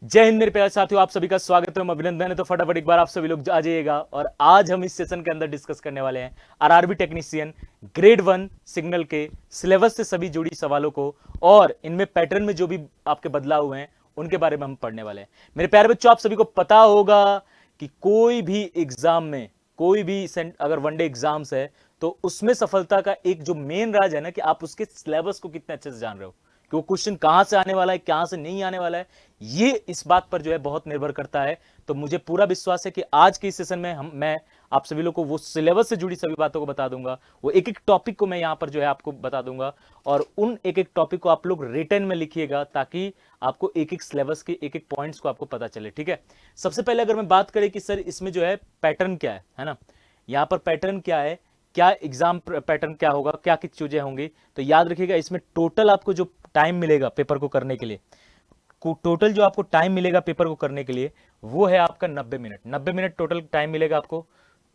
जय हिंद मेरे प्यारे साथियों, आप सभी का स्वागत है। अभिनंदन है। तो फटाफट एक बार आप सभी लोग आ जाइएगा। और आज हम इस सेशन के अंदर डिस्कस करने वाले हैं आरआरबी टेक्नीशियन ग्रेड 1 सिग्नल के सिलेबस से सभी जुड़ी सवालों को, और इनमें पैटर्न में जो भी आपके बदलाव हुए हैं उनके बारे में हम पढ़ने वाले हैं। मेरे प्यारे बच्चों, आप सभी को पता होगा कि कोई भी एग्जाम में, कोई भी अगर वनडे एग्जाम्स है तो उसमें सफलता का एक जो मेन राज है ना, कि आप उसके सिलेबस को कितने अच्छे से जान रहे हो, कि वो क्वेश्चन कहां से आने वाला है, कहां से नहीं आने वाला है। ये इस बात पर जो है बहुत निर्भर करता है। तो मुझे पूरा विश्वास है कि आज के इस सेशन में मैं आप सभी लोग को वो सिलेबस से जुड़ी सभी बातों को बता दूंगा। वो एक एक टॉपिक को मैं यहां पर जो है आपको बता दूंगा, और उन एक एक टॉपिक को आप लोग रिटर्न में लिखिएगा, ताकि आपको एक एक सिलेबस के एक एक पॉइंट्स को आपको पता चले। ठीक है, सबसे पहले अगर मैं बात करें कि सर इसमें जो है पैटर्न क्या है ना, यहां पर पैटर्न क्या है, क्या एग्जाम पैटर्न क्या होगा, क्या किस चीजें होंगी, तो याद रखिएगा इसमें टोटल आपको जो टाइम मिलेगा पेपर को करने के लिए, टोटल जो आपको टाइम मिलेगा पेपर को करने के लिए, वो है आपका 90 मिनट। 90 मिनट टोटल टाइम मिलेगा आपको।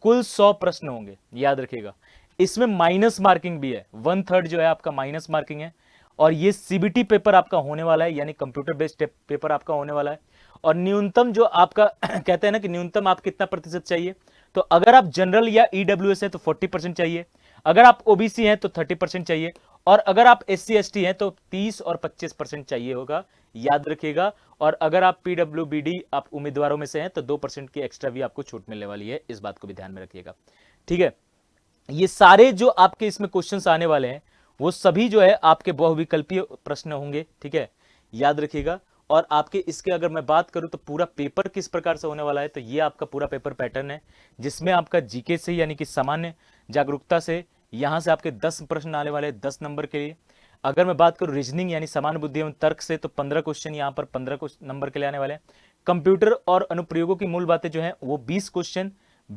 कुल 100 प्रश्न होंगे, याद रखिएगा। इसमें माइनस मार्किंग भी है, 1/3 जो है आपका माइनस मार्किंग है। और ये सीबीटी पेपर आपका होने वाला है, यानी कंप्यूटर बेस्ड पेपर आपका होने वाला है। और न्यूनतम जो आपका कहते हैं ना कि न्यूनतम आप कितना प्रतिशत चाहिए, तो अगर आप जनरल या ईडब्ल्यूएस है तो 40% चाहिए, अगर आप ओबीसी हैं तो 30% चाहिए, और अगर आप एससी एसटी हैं तो 30 और 25% चाहिए होगा, याद रखिएगा। और अगर आप पीडब्ल्यूबीडी आप उम्मीदवारों में से हैं तो 2% की एक्स्ट्रा भी आपको छूट मिलने वाली है, इस बात को भी ध्यान में रखिएगा। ठीक है, ये सारे जो आपके इसमें क्वेश्चंस आने वाले हैं वो सभी जो है आपके बहुविकल्पीय प्रश्न होंगे। ठीक है, याद रखिएगा। और आपके इसके अगर मैं बात करूं तो पूरा पेपर किस प्रकार से होने वाला है, तो ये आपका पूरा पेपर पैटर्न है, जिसमें आपका जीके से यानी कि सामान्य जागरूकता से यहां से आपके 10 प्रश्न आने वाले हैं 10 नंबर के लिए। अगर मैं बात करूं रीजनिंग यानी सामान्य बुद्धि एवं तर्क से, तो 15 क्वेश्चन यहां पर 15 नंबर के लिए आने वाले हैं। कंप्यूटर और अनुप्रयोगों की मूल बातें जो है वो 20 क्वेश्चन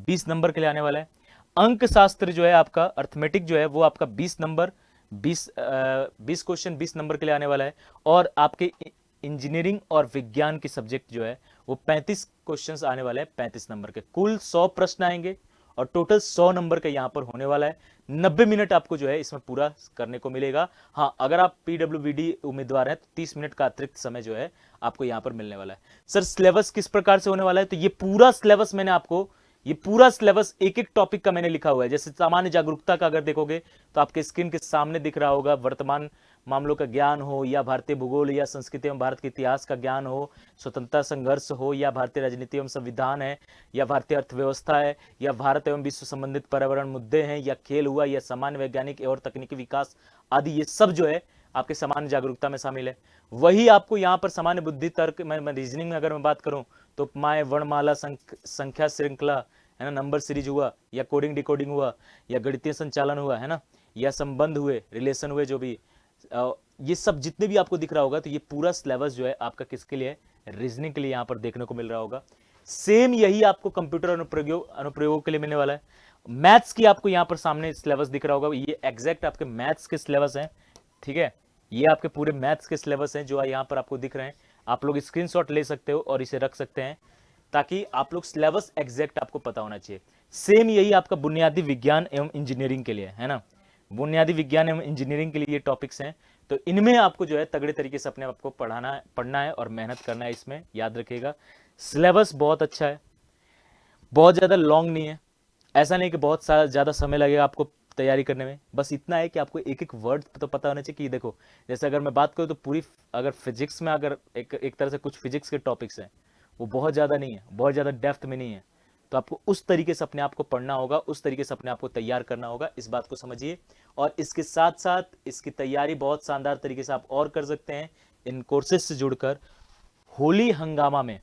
20 नंबर के लिए आने वाला है। अंक शास्त्र जो है आपका अर्थमेटिक जो है वो आपका 20 नंबर 20 क्वेश्चन 20 नंबर के लिए आने वाला है। और आपके इंजीनियरिंग और विज्ञान की सब्जेक्ट जो है वो 35 क्वेश्चंस आने वाले हैं 35 नंबर के। कुल 100 प्रश्न आएंगे और टोटल 100 नंबर का यहां पर होने वाला है। 90 मिनट आपको जो है इसमें पूरा करने को मिलेगा। हाँ, अगर आप पीडब्ल्यूबीडी उम्मीदवार हैं तो 30 मिनट का अतिरिक्त समय जो है आपको यहां पर मिलने वाला है। सर सिलेबस किस प्रकार से होने वाला है, तो ये पूरा सिलेबस मैंने आपको, ये पूरा सिलेबस एक एक टॉपिक का मैंने लिखा हुआ है। जैसे सामान्य जागरूकता का अगर देखोगे तो आपके स्क्रीन के सामने दिख रहा होगा, वर्तमान मामलों का ज्ञान हो, या भारतीय भूगोल या संस्कृति एवं भारत के इतिहास का ज्ञान हो, स्वतंत्रता संघर्ष हो, या भारतीय राजनीति एवं संविधान है, या भारतीय अर्थव्यवस्था है, या भारत एवं विश्व संबंधित पर्यावरण मुद्दे हैं, या खेल हुआ, या सामान्य वैज्ञानिक और तकनीकी विकास आदि, ये सब जो है आपके सामान्य जागरूकता में शामिल है। वही आपको यहाँ पर सामान्य बुद्धि तर्क में रीजनिंग में अगर मैं बात करूं तो उपमाएं, वर्णमाला, संख्या श्रृंखला है ना, नंबर सीरीज हुआ, या कोडिंग डिकोडिंग हुआ, या गणितीय संचालन हुआ है ना, या संबंध हुए, रिलेशन हुए, जो भी ये सब जितने भी आपको दिख रहा होगा, तो ये पूरा सिलेबस जो है आपका किसके लिए है, रीजनिंग के लिए यहां पर देखने को मिल रहा होगा। सेम यही आपको कंप्यूटर अनुप्रयोगों के लिए मिलने वाला है। मैथ्स की आपको यहां पर सामने सिलेबस दिख रहा होगा, ये एग्जैक्ट आपके मैथ्स के सिलेबस हैं। ठीक है, ये आपके पूरे मैथ्स के सिलेबस हैं जो यहां पर आपको दिख रहे हैं। आप लोग स्क्रीनशॉट ले सकते हो और इसे रख सकते हैं, ताकि आप लोग सिलेबस एग्जैक्ट आपको पता होना चाहिए। सेम यही आपका बुनियादी विज्ञान एवं इंजीनियरिंग के लिए है ना, बुनियादी विज्ञान एवं इंजीनियरिंग के लिए ये टॉपिक्स हैं। तो इनमें आपको जो है तगड़े तरीके से अपने आपको पढ़ना है और मेहनत करना है। इसमें याद रखिएगा सिलेबस बहुत अच्छा है, बहुत ज्यादा लॉन्ग नहीं है। ऐसा नहीं कि बहुत ज्यादा समय लगेगा आपको तैयारी करने में, बस इतना है कि आपको एक एक वर्ड तो पता होना चाहिए। कि देखो, जैसे अगर मैं बात करूं तो पूरी, अगर फिजिक्स में अगर एक तरह से कुछ फिजिक्स के टॉपिक्स हैं, वो बहुत ज़्यादा नहीं है, बहुत ज़्यादा डेप्थ में नहीं है, तो आपको उस तरीके से अपने आप को पढ़ना होगा, उस तरीके से अपने आप को तैयार करना होगा, इस बात को समझिए। और इसके साथ साथ इसकी तैयारी बहुत शानदार तरीके से आप और कर सकते हैं इन कोर्सेज से जुड़कर। होली हंगामा में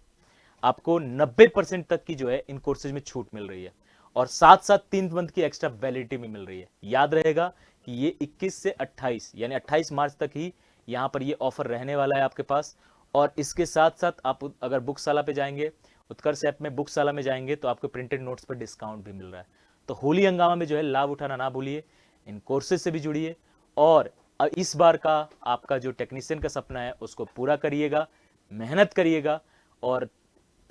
आपको 90% तक की जो है इन कोर्सेज में छूट मिल रही है, और साथ साथ 3 मंथ की एक्स्ट्रा वैलिडिटी में मिल रही है। याद रहेगा कि ये 21 से 28 यानी 28 मार्च तक ही यहां पर ये ऑफर रहने वाला है आपके पास। और इसके साथ साथ आप अगर बुकशाला पे जाएंगे, उत्कर्ष ऐप में बुकशाला में जाएंगे, तो आपको प्रिंटेड नोट्स पर डिस्काउंट भी मिल रहा है। तो होली हंगामा में जो है लाभ उठाना ना भूलिए, इन कोर्सेज से भी जुड़िए, और इस बार का आपका जो टेक्नीशियन का सपना है उसको पूरा करिएगा, मेहनत करिएगा, और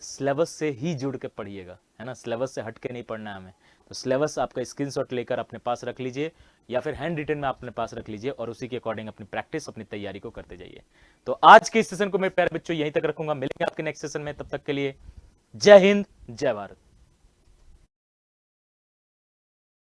सिलेबस से ही जुड़ के पढ़िएगा, है ना, सिलेबस से हट के नहीं पढ़ना है हमें। तो सिलेबस आपका स्क्रीनशॉट लेकर अपने पास रख लीजिए या फिर हैंड रिटन में अपने पास रख लीजिए और उसी के अकॉर्डिंग अपनी प्रैक्टिस, अपनी तैयारी को करते जाइए। तो आज के इस सेशन को मैं प्यारे बच्चों यहीं तक रखूंगा, मिलेंगे आपके नेक्स्ट सेशन में, तब तक के लिए जय हिंद, जय भारत।